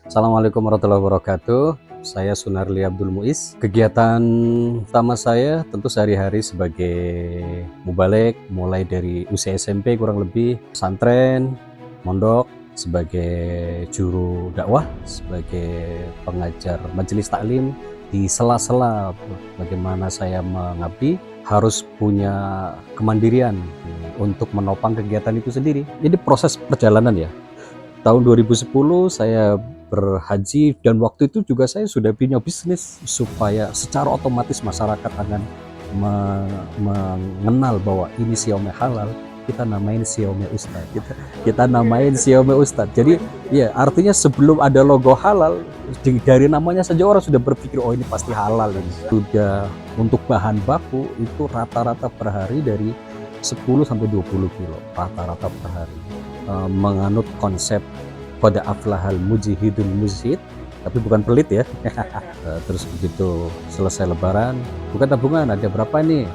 Assalamualaikum warahmatullahi wabarakatuh. Saya Sunarli Abdul Muiz. Kegiatan utama saya tentu sehari-hari sebagai mubalek, mulai dari usia SMP kurang lebih, pesantren, mondok, sebagai juru dakwah, sebagai pengajar majelis taklim. Di sela-sela bagaimana saya mengabdi, harus punya kemandirian untuk menopang kegiatan itu sendiri. Jadi proses perjalanan ya. Tahun 2010 saya berhaji, dan waktu itu juga saya sudah punya bisnis supaya secara otomatis masyarakat akan mengenal bahwa ini Xiaomi halal. Kita namain Xiaomi Ustadz, kita namain Xiaomi Ustadz. Jadi ya artinya sebelum ada logo halal, dari namanya saja orang sudah berpikir oh ini pasti halal ini. Sudah untuk bahan baku itu rata-rata per hari dari 10 sampai 20 kilo rata-rata per hari. Menganut konsep pada aflahal mujihidun mujhid, tapi bukan pelit ya. Terus begitu selesai lebaran, bukan tabungan, ada berapa nih,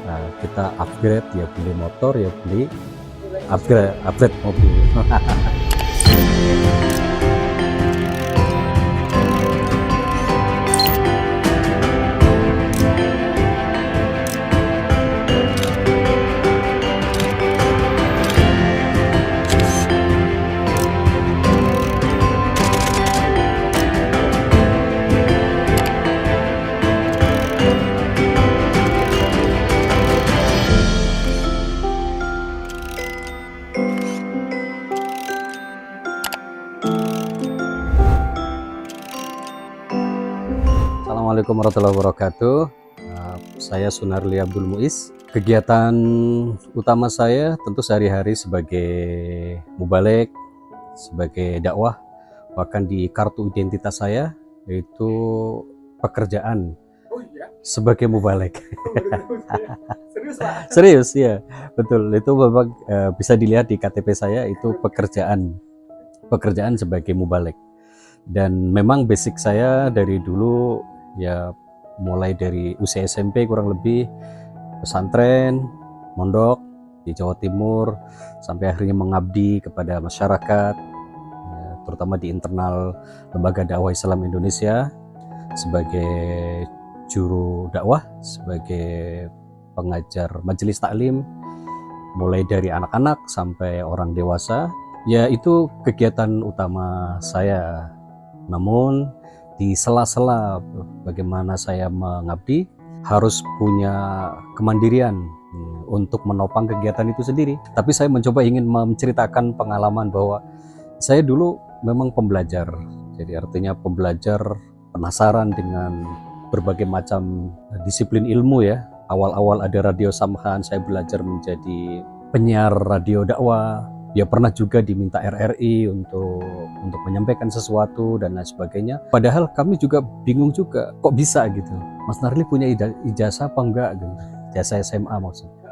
nah, kita upgrade, ya beli motor, ya beli upgrade mobil. Assalamualaikum warahmatullahi wabarakatuh. Saya Sunarli Abdul Muiz. Kegiatan utama saya tentu sehari-hari sebagai mubalek, sebagai dakwah, bahkan di kartu identitas saya yaitu pekerjaan sebagai mubalek. Serius ya, betul. Itu memang bisa dilihat di KTP saya, itu pekerjaan sebagai mubalek. Dan memang basic saya dari dulu ya, mulai dari usia SMP kurang lebih, pesantren, mondok di Jawa Timur, sampai akhirnya mengabdi kepada masyarakat ya, terutama di internal Lembaga Dakwah Islam Indonesia sebagai juru dakwah, sebagai pengajar majelis taklim, mulai dari anak-anak sampai orang dewasa. Ya itu kegiatan utama saya. Namun di sela-sela bagaimana saya mengabdi, harus punya kemandirian untuk menopang kegiatan itu sendiri. Tapi saya mencoba ingin menceritakan pengalaman bahwa saya dulu memang pembelajar. Jadi artinya pembelajar, penasaran dengan berbagai macam disiplin ilmu ya. Awal-awal ada Radio Samhan, saya belajar menjadi penyiar radio dakwah. Ya pernah juga diminta RRI untuk menyampaikan sesuatu dan lain sebagainya. Padahal kami juga bingung juga, kok bisa gitu. Mas Narli punya ijazah apa enggak gitu. Ijazah SMA maksudnya.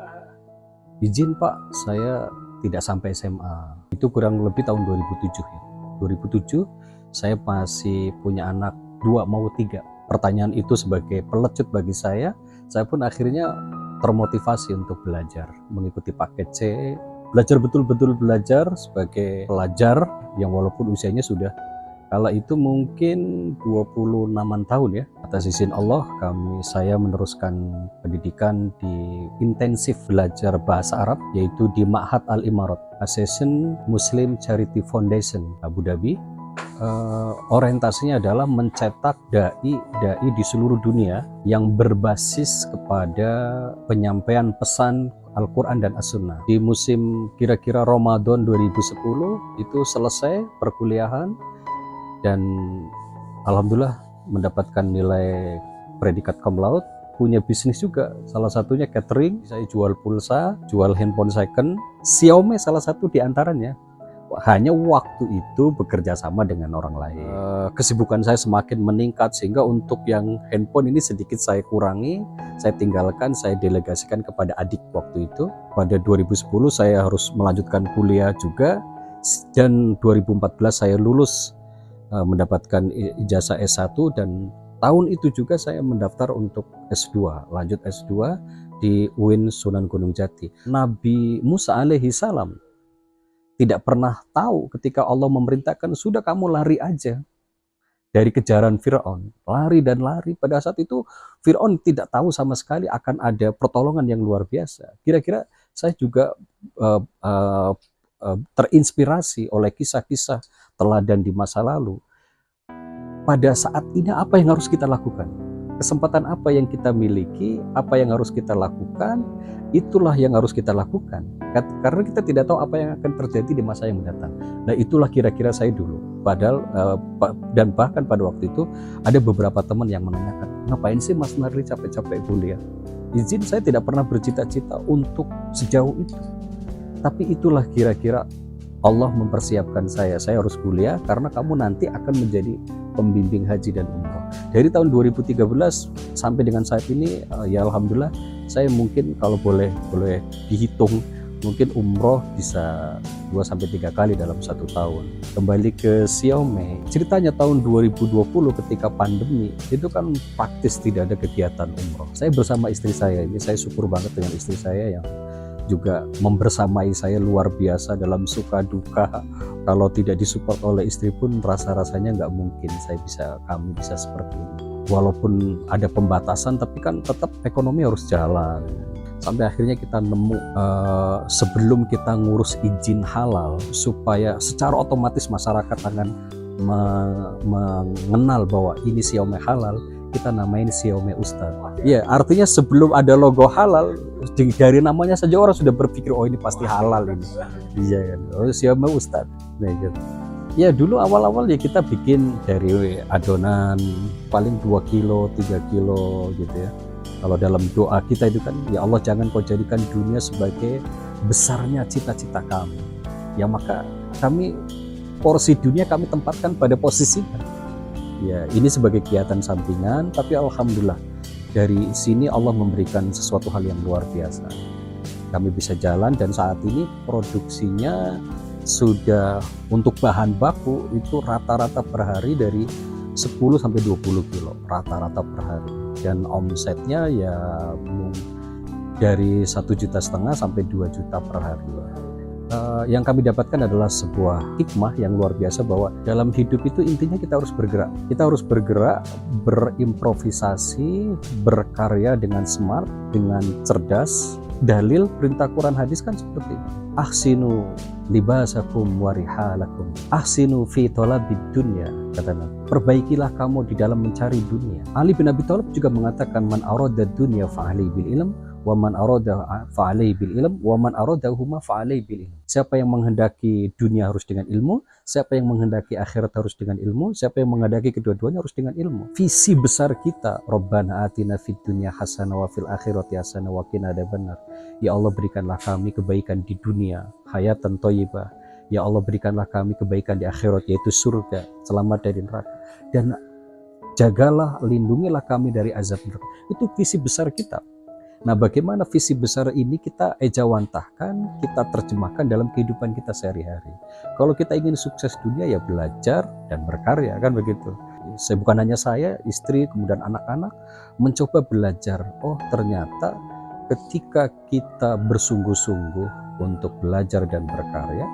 Izin Pak, saya tidak sampai SMA. Itu kurang lebih tahun 2007 ya. 2007 saya masih punya anak 2 mau 3. Pertanyaan itu sebagai pelecut bagi saya pun akhirnya termotivasi untuk belajar, mengikuti paket C, belajar betul-betul belajar sebagai pelajar yang walaupun usianya sudah kala itu mungkin 26-an tahun ya. Atas izin Allah saya meneruskan pendidikan di intensif belajar bahasa Arab, yaitu di Ma'had Al-Imarat, Association Muslim Charity Foundation Abu Dhabi. Orientasinya adalah mencetak dai di seluruh dunia yang berbasis kepada penyampaian pesan Al-Quran dan As-Sunnah. Di musim kira-kira Ramadan 2010 itu selesai perkuliahan, dan alhamdulillah mendapatkan nilai predikat cum laude. Punya bisnis juga, salah satunya catering. Saya jual pulsa, jual handphone second, Xiaomi salah satu di antaranya. Hanya waktu itu bekerja sama dengan orang lain. Kesibukan saya semakin meningkat sehingga untuk yang handphone ini sedikit saya kurangi, saya tinggalkan, saya delegasikan kepada adik waktu itu. Pada 2010 saya harus melanjutkan kuliah juga, dan 2014 saya lulus mendapatkan ijazah S1, dan tahun itu juga saya mendaftar untuk S2, lanjut S2 di UIN Sunan Gunung Jati. Nabi Musa alaihi salam tidak pernah tahu ketika Allah memerintahkan, sudah kamu lari aja dari kejaran Fir'aun, lari dan lari. Pada saat itu Fir'aun tidak tahu sama sekali akan ada pertolongan yang luar biasa. Kira-kira saya juga terinspirasi oleh kisah-kisah teladan di masa lalu. Pada saat ini apa yang harus kita lakukan? Kesempatan apa yang kita miliki, apa yang harus kita lakukan, itulah yang harus kita lakukan. Karena kita tidak tahu apa yang akan terjadi di masa yang mendatang. Nah, itulah kira-kira saya dulu. Padahal dan bahkan pada waktu itu ada beberapa teman yang menanyakan, ngapain sih Mas Narli capek-capek kuliah? Izin, saya tidak pernah bercita-cita untuk sejauh itu. Tapi itulah kira-kira Allah mempersiapkan saya harus kuliah karena kamu nanti akan menjadi pembimbing haji dan umroh. Dari tahun 2013 sampai dengan saat ini, ya alhamdulillah, saya mungkin kalau boleh dihitung, mungkin umroh bisa 2-3 kali dalam 1 tahun. Kembali ke Xiaomi, ceritanya tahun 2020 ketika pandemi, itu kan praktis tidak ada kegiatan umroh. Saya bersama istri saya, ini saya syukur banget dengan istri saya yang juga membersamai saya luar biasa dalam suka duka. Kalau tidak disupport oleh istri pun rasa-rasanya nggak mungkin kami bisa seperti ini. Walaupun ada pembatasan, tapi kan tetap ekonomi harus jalan. Sampai akhirnya kita nemu sebelum kita ngurus izin halal, supaya secara otomatis masyarakat akan mengenal bahwa ini Xiaomi halal, kita namain Xiaomi Ustadz. Ya, artinya sebelum ada logo halal, dari namanya saja orang sudah berpikir, oh ini pasti halal ini. Iya kan, oh Xiaomi Ustadz. Nah, gitu. Ya dulu awal-awal ya kita bikin dari adonan paling 2 kilo, 3 kilo gitu ya. Kalau dalam doa kita itu kan, ya Allah jangan kau jadikan dunia sebagai besarnya cita-cita kami. Ya maka kami, porsi dunia kami tempatkan pada posisinya. Ya ini sebagai kegiatan sampingan, tapi alhamdulillah dari sini Allah memberikan sesuatu hal yang luar biasa. Kami bisa jalan dan saat ini produksinya sudah untuk bahan baku itu rata-rata per hari dari 10-20 kilo rata-rata per hari, dan omsetnya ya dari 1,5 juta sampai 2 juta per hari. Yang kami dapatkan adalah sebuah hikmah yang luar biasa, bahwa dalam hidup itu intinya kita harus bergerak. Kita harus bergerak, berimprovisasi, berkarya dengan smart, dengan cerdas. Dalil perintah Quran hadis kan seperti itu. Ahsinu libasakum warihalakum. Ahsinu fi thalabid dunya, kata Nabi. Perbaikilah kamu di dalam mencari dunia. Ali bin Abi Thalib juga mengatakan, man arada dunya fa'alai bil ilm, wa man arada fa'alai bil ilm, wa man aradahuma fa'alai bil ilm. Siapa yang menghendaki dunia harus dengan ilmu, siapa yang menghendaki akhirat harus dengan ilmu, siapa yang menghendaki kedua-duanya harus dengan ilmu. Visi besar kita, Rabbana atina fid dunya hasanah wa fil akhirati hasanah wa qina adzabannar. Ya Allah, berikanlah kami kebaikan di dunia, hayatan thayyibah. Ya Allah, berikanlah kami kebaikan di akhirat, yaitu surga, selamat dari neraka. Dan jagalah, lindungilah kami dari azab neraka. Itu visi besar kita. Nah, bagaimana visi besar ini kita ejawantahkan, kita terjemahkan dalam kehidupan kita sehari-hari. Kalau kita ingin sukses dunia, ya belajar dan berkarya, kan begitu. Saya, bukan hanya saya, istri, kemudian anak-anak mencoba belajar. Oh, ternyata ketika kita bersungguh-sungguh untuk belajar dan berkarya,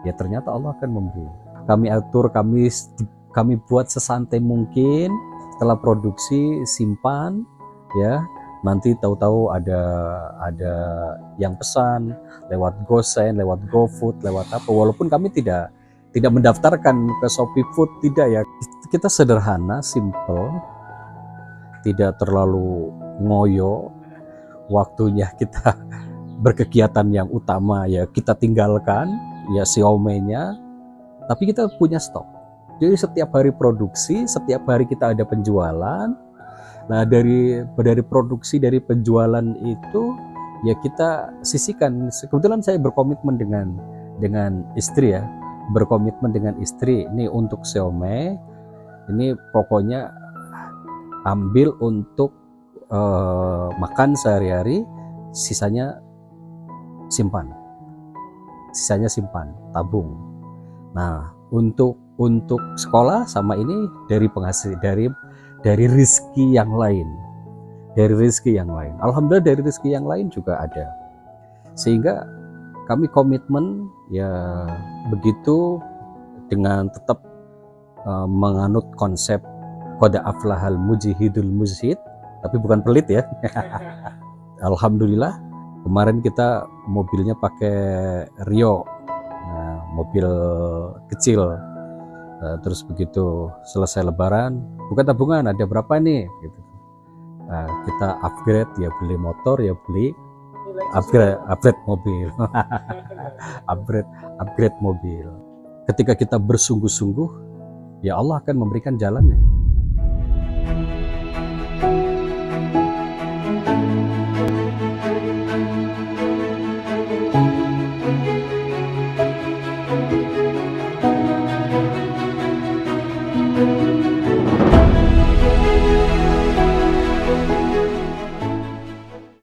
ya ternyata Allah akan memberi. Kami atur, kami buat sesantai mungkin. Setelah produksi, simpan, ya. Nanti tahu-tahu ada yang pesan lewat GoSend, lewat GoFood, lewat apa. Walaupun kami tidak mendaftarkan ke Shopee Food, tidak ya. Kita sederhana, simple, tidak terlalu ngoyo. Waktunya kita berkegiatan yang utama ya kita tinggalkan ya Xiaomi-nya, tapi kita punya stok. Jadi setiap hari produksi, setiap hari kita ada penjualan. Nah, dari produksi, dari penjualan itu ya kita sisihkan. Kebetulan saya berkomitmen dengan istri ya, berkomitmen dengan istri. Ini untuk Xiaomi, ini pokoknya ambil untuk makan sehari-hari, sisanya simpan, tabung. Nah, untuk sekolah sama ini dari penghasil, dari rezeki yang lain, alhamdulillah dari rezeki yang lain juga ada, sehingga kami komitmen ya begitu, dengan tetap menganut konsep qad aflahal mujahidul mujahid, tapi bukan pelit ya. Alhamdulillah kemarin kita mobilnya pakai Rio, mobil kecil. Terus begitu selesai lebaran, buka tabungan ada berapa nih gitu. Kita upgrade, ya beli motor, ya beli upgrade mobil. upgrade mobil. Ketika kita bersungguh-sungguh, ya Allah akan memberikan jalannya.